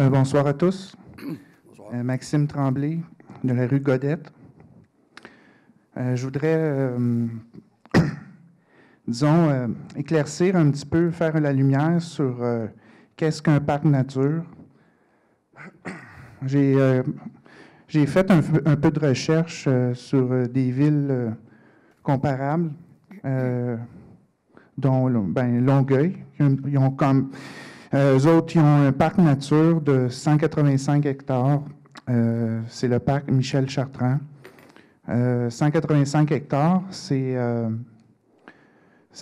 Bonsoir à tous. Bonsoir. Maxime Tremblay, de la rue Godette. Je voudrais, disons, éclaircir un petit peu, faire la lumière sur qu'est-ce qu'un parc nature. J'ai fait un peu de recherche sur des villes comparables, dont Longueuil. Ils ont comme... eux autres, ils ont un parc nature de 185 hectares. C'est le parc Michel Chartrand. 185 hectares, ça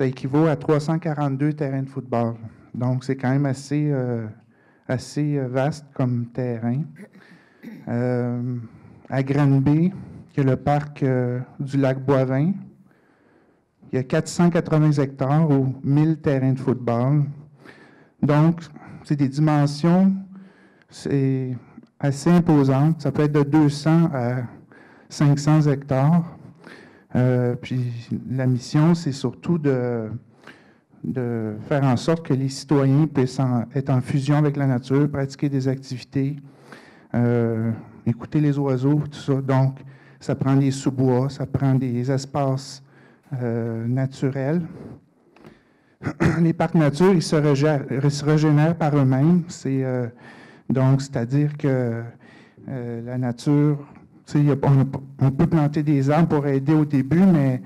équivaut à 342 terrains de football. Donc, c'est quand même assez vaste comme terrain. À Granby, il y a le parc du lac Boivin. Il y a 480 hectares ou 1000 terrains de football. Donc, c'est des dimensions assez imposantes. Ça peut être de 200 à 500 hectares. Puis la mission, c'est surtout de faire en sorte que les citoyens puissent être en fusion avec la nature, pratiquer des activités, écouter les oiseaux, tout ça. Donc, ça prend des sous-bois, ça prend des espaces naturels. Les parcs nature, ils se régénèrent par eux-mêmes. C'est-à-dire que la nature, on peut planter des arbres pour aider au début, mais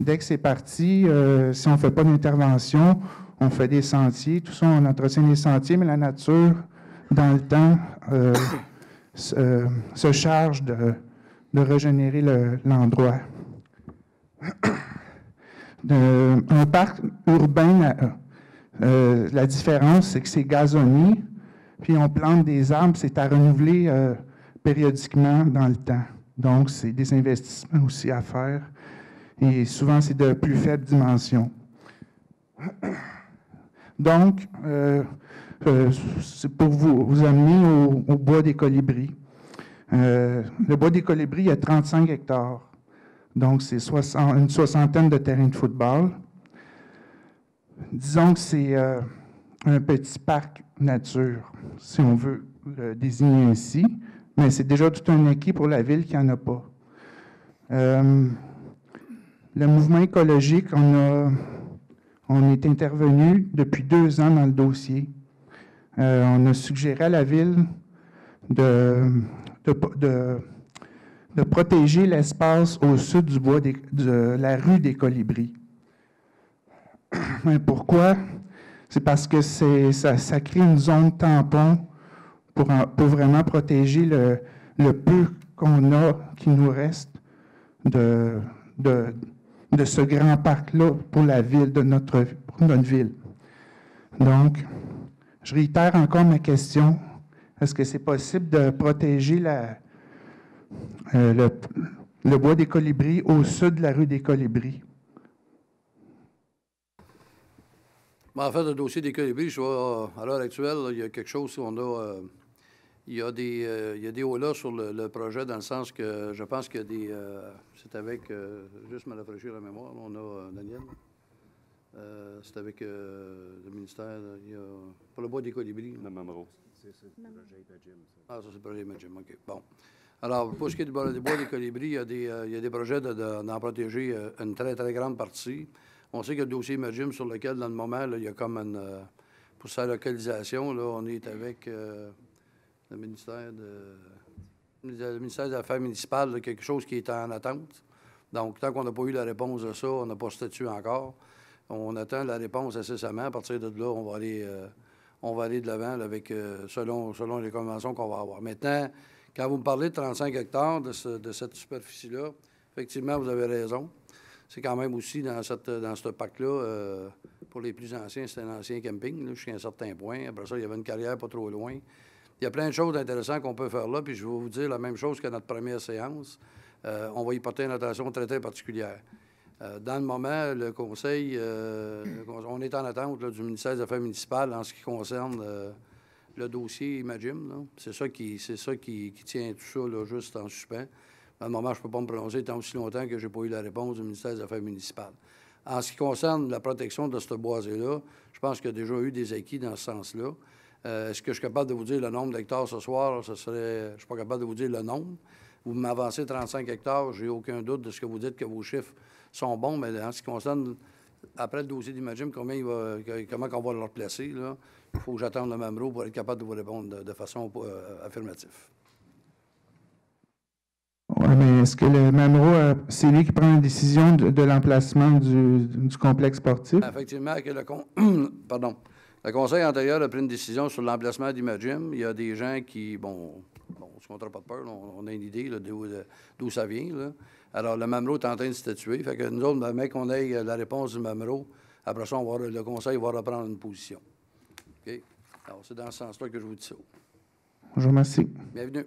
dès que c'est parti, si on ne fait pas d'intervention, on fait des sentiers, tout ça, on entretient les sentiers, mais la nature, dans le temps, se charge de régénérer l'endroit. Un parc urbain, la différence, c'est que c'est gazonné, puis on plante des arbres, c'est à renouveler périodiquement dans le temps. Donc, c'est des investissements aussi à faire. Et souvent, c'est de plus faible dimension. Donc, c'est pour vous amener au bois des colibris. Le bois des colibris, il y a 35 hectares. Donc, c'est une soixantaine de terrains de football. Disons que c'est un petit parc nature, si on veut le désigner ainsi, mais c'est déjà tout un acquis pour la ville qui n'en a pas. Le mouvement écologique, on est intervenu depuis 2 ans dans le dossier. On a suggéré à la ville de protéger l'espace au sud du bois de la rue des Colibris. Pourquoi? C'est parce que ça crée une zone tampon pour vraiment protéger le peu qu'on a, qui nous reste de ce grand parc-là pour la ville, pour notre ville. Donc, je réitère encore ma question. Est-ce que c'est possible de protéger le bois des Colibris au sud de la rue des Colibris? En fait, le dossier des Colibris, à l'heure actuelle, là, il y a quelque chose où on a... il y a des hauts-là sur le projet, dans le sens que je pense qu'il y a des... c'est avec... juste me rafraîchir la mémoire, on a Daniel. C'est avec le ministère... pour le bois des Colibris. Le Mamro. C'est le projet Imagim. Ah, ça, c'est le projet Imagim, OK. Bon. Alors, pour ce qui est du bois des Colibris, il y a des projets d'en protéger une très, très grande partie. On sait qu'il y a le dossier Imagim sur lequel, dans le moment, là, il y a comme pour sa localisation, là, on est avec le ministère des Affaires municipales, là, quelque chose qui est en attente. Donc, tant qu'on n'a pas eu la réponse de ça, on n'a pas statué encore. On attend la réponse incessamment. À partir de là, on va aller de l'avant avec selon les conventions qu'on va avoir. Maintenant, quand vous me parlez de 35 hectares de cette superficie-là, effectivement, vous avez raison. C'est quand même aussi dans ce parc-là, pour les plus anciens, c'était un ancien camping, là, jusqu'à un certain point. Après ça, il y avait une carrière pas trop loin. Il y a plein de choses intéressantes qu'on peut faire là, puis je vais vous dire la même chose que notre première séance. On va y porter une attention très, très particulière. Dans le moment, le Conseil, on est en attente là, du ministère des Affaires municipales en ce qui concerne le dossier Imagim. C'est ça qui tient tout ça là, juste en suspens. Dans le moment, je ne peux pas me prononcer tant aussi longtemps que je n'ai pas eu la réponse du ministère des Affaires municipales. En ce qui concerne la protection de ce boisé-là, je pense qu'il y a déjà eu des acquis dans ce sens-là. Est-ce que je suis capable de vous dire le nombre d'hectares ce soir? Je ne suis pas capable de vous dire le nombre. Vous m'avancez 35 hectares, j'ai aucun doute de ce que vous dites, que vos chiffres sont bons, mais en ce qui concerne, après le dossier d'Imagine, comment on va le replacer, là, il faut que j'attende le Mamro pour être capable de vous répondre de façon affirmative. Oui, mais est-ce que le Mamro, c'est lui qui prend la décision de l'emplacement du complexe sportif? Effectivement, que le conseil antérieur a pris une décision sur l'emplacement d'Imagine. Il y a des gens qui, bon, on ne se comptera pas de peur, là, on a une idée d'où ça vient. Là. Alors, le Mamro est en train de statuer. Fait que nous autres, mec, qu'on ait la réponse du Mamro, après ça, le conseil va reprendre une position. OK? Alors, c'est dans ce sens-là que je vous dis ça. Je vous remercie. Bienvenue.